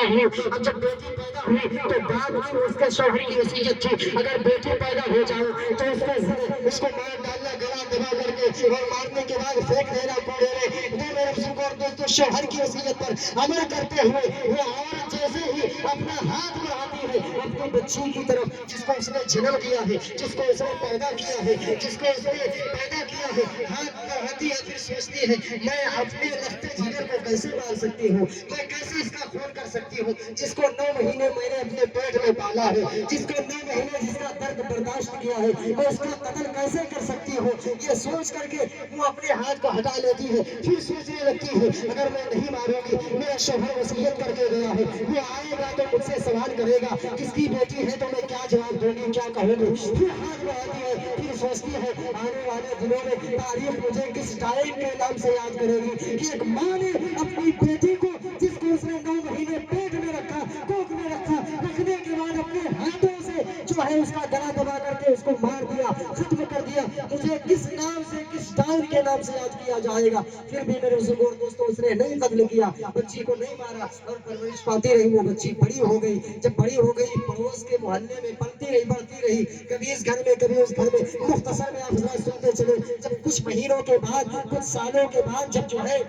ہوں. اب جب بیٹی پیدا ہوئی تو باپ کی اس کے شوہر کی وصیت تھی اگر بیٹی پیدا ہو جائے تو اس کو مار ڈالنا گلا دبا کر کے اور مارنے کے بعد پھینک دینا کوڑے میں. میرے بزرگ اور دوستوں شوہر کی وصیت پر عمل کرتے ہوئے وہ عورت جیسے ہی اپنا ہاتھ بڑھاتی ہے اپنے بچی کی طرف جس کو اس نے جنم دیا ہے جس کو اس نے پیدا کیا ہے ہاتھ بڑھاتی ہے پھر سوچتی ہے میں اپنے لخت جگر کو کیسے مار سکتی ہوں میں کیسے اس کا خون کر سکتی ہوں جس کو 9 مہینے میں نے اپنے پیٹ میں پالا ہے جس کو 9 مہینے جس کا درد برداشت کیا ہے میں اس کا قتل کیسے کر سکتی ہوں. یہ سوچ کر کے وہ اپنے ہاتھ کو ہٹا لیتی ہے پھر سوچنے لگتی ہے اگر میں نہیں ماروں گی میرا شوہر وصیت کر کے گیا ہے وہ آئے گا تو مجھ سے سوال کرے گا کس کی بیٹی ہے تو میں کیا جواب دوں گی کیا کہوں گی. پھر ہاتھ بڑھاتی ہے پھر سوچتی ہے آنے والے دنوں میں تاریخ مجھے کس ٹائم کے نام سے یاد کرے گی کہ ایک ماں نے اپنی بیٹی کو جس کو اس نے 9 مہینے پیٹ میں رکھا کوکھ میں رکھا رکھنے کے بعد اپنے ہاتھوں سے جو ہے اس کا گلا دبا کر کے اس کو مار دیا ختم کر دیا مجھے کس نام سے کس ٹائم کے نام سے یاد کیا جائے گا. پھر بھی میرے بزرگ اور دوستوں اس نے نہیں قتل کیا بچی کو نہیں مارا اور پرورش پاتی رہی. وہ بچی بڑی ہو گئی جب بڑی ہو گئی پڑوس کے محلے میں پلتی رہی بڑھتی رہی کبھی اس گھر میں کبھی اس گھر میں. مختصر میں آپ حضرات سنتے چلے جب کچھ مہینوں کے بعد کچھ سالوں کے بعد جب جو ہے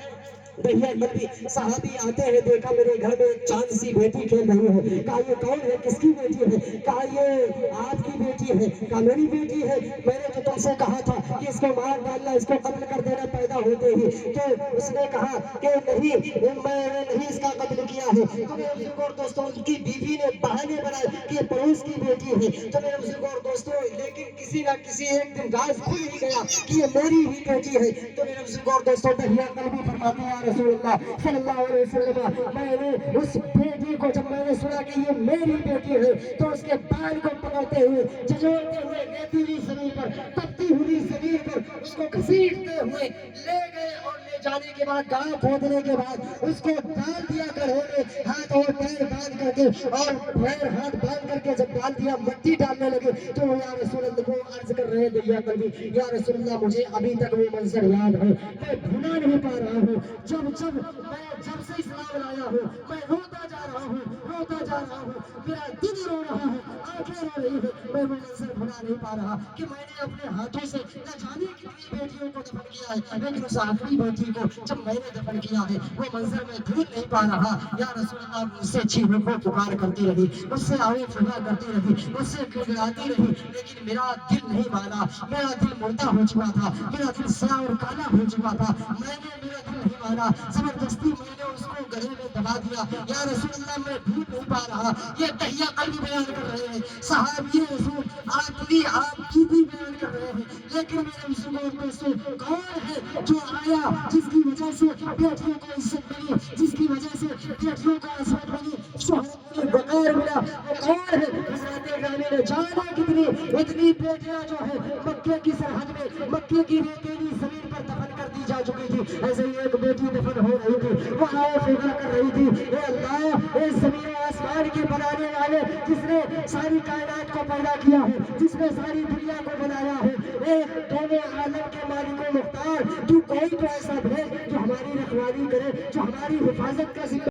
دہیا کبھی صحابی آتے ہیں دیکھا میرے گھر میں ایک چاند سی بیٹی کھیل رہی ہے کہا یہ کون ہے کس کی بیٹی ہے کہا یہ آپ کی بیٹی ہے کہا میری بیٹی ہے میں نے تو تم سے کہا تھا کہ اس کو مار ڈالنا اس کو قتل کر دینا پیدا ہوتے ہی تو اس نے کہا کہ نہیں میں نے نہیں اس کا قتل کیا ہے. تو میرے بزرگ اور دوستوں ان کی بیوی نے بہانے بنائے کہ یہ پڑوس کی بیٹی ہے. تو میرے بزرگ اور دوستوں لیکن کسی نہ کسی ایک دن راز کھل ہی گیا کہ یہ میری ہی بیٹی ہے. تو میرے بزرگ اور دوستوں دہیا قلبی فرماتے ہیں رسول اللہ صلی اللہ علیہ وسلم میں نے اس بیٹی کو جب میں نے سنا کہ یہ میری بیٹی ہے تو اس کے بال کو پکڑتے ہوئے جھجھوڑتے ہوئے ریتیلی زمین پر تپتی ہوئی زمین پر اس کو گھسیٹتے ہوئے لے گئے اور لے جانے کے بعد گاہ کھودنے کے بعد اس کو ڈال دیا گڑھے میں ہاتھ اور پیر باندھ کر کے اور پیر ہاتھ باندھ کر کے جب ڈال دیا مٹی ڈالنے لگے تو یا رسول اللہ کو عرض کر رہے دہیا قلبی یا رسول اللہ مجھے ابھی تک وہ منظر یاد ہے میں بھولا نہیں پا رہا ہوں جب سے اسلام لایا ہوں میں روتا جا رہا ہوں میرا دل رو رہا ہے آنکھیں رو رہی ہے میں وہ منظر بھلا نہیں پا رہا کہ میں نے اپنے ہاتھوں سے نہ جانے کتنی بیٹیوں کو دفن کیا ہے لیکن اس آخری بیٹی کو جب میں نے دفن کیا ہے وہ منظر میں بھول نہیں پا رہا. یا رسول اللہ مجھ سے چیخ پکار کرتی رہی مجھ سے آوے فضا کرتی رہی مجھ سے گڑگڑاتی رہی لیکن میرا دل نہیں مانا میرا دل مردہ ہو چکا تھا میرا دل سیاہ اور کالا ہو چکا تھا میرا دل نہیں مانا زبردستی میں نے اس کو گلے میں دبا دیا. یا رسول اللہ میں بھول نہیں پا رہا. یہ دہیا قلبی بیان کر رہے ہیں صحابی رسول آپ کی بیان کر رہے ہیں لیکن میرے مسلمان دوستوں کون ہے جو آیا جس کی وجہ سے بیٹیوں کو عزت ملی جس کی وجہ سے بیٹیوں کو عزت ملی شوہر کو وقار ملا وہ کون ہے. حضرت گرامی نے جانا کتنی اتنی بیٹیاں جو ہے مکے کی سرحد میں مکے کی ریتیلی زمین پر دفن کر دی جا چکی تھی ایسے ہی ایک بیٹی دفن ہو رہی تھی وہ آئے فکر کر رہی تھی اے اللہ اے زمین و آسمان کے بنانے والے جس نے ساری کائنات کو پیدا کیا ہے جس نے ساری دنیا کو بنایا ہے اے دونوں عالم کے مالک و مختار تو کوئی تو ایسا بھیج جو ہماری رکھوالی کرے جو ہماری حفاظت کا ذمہ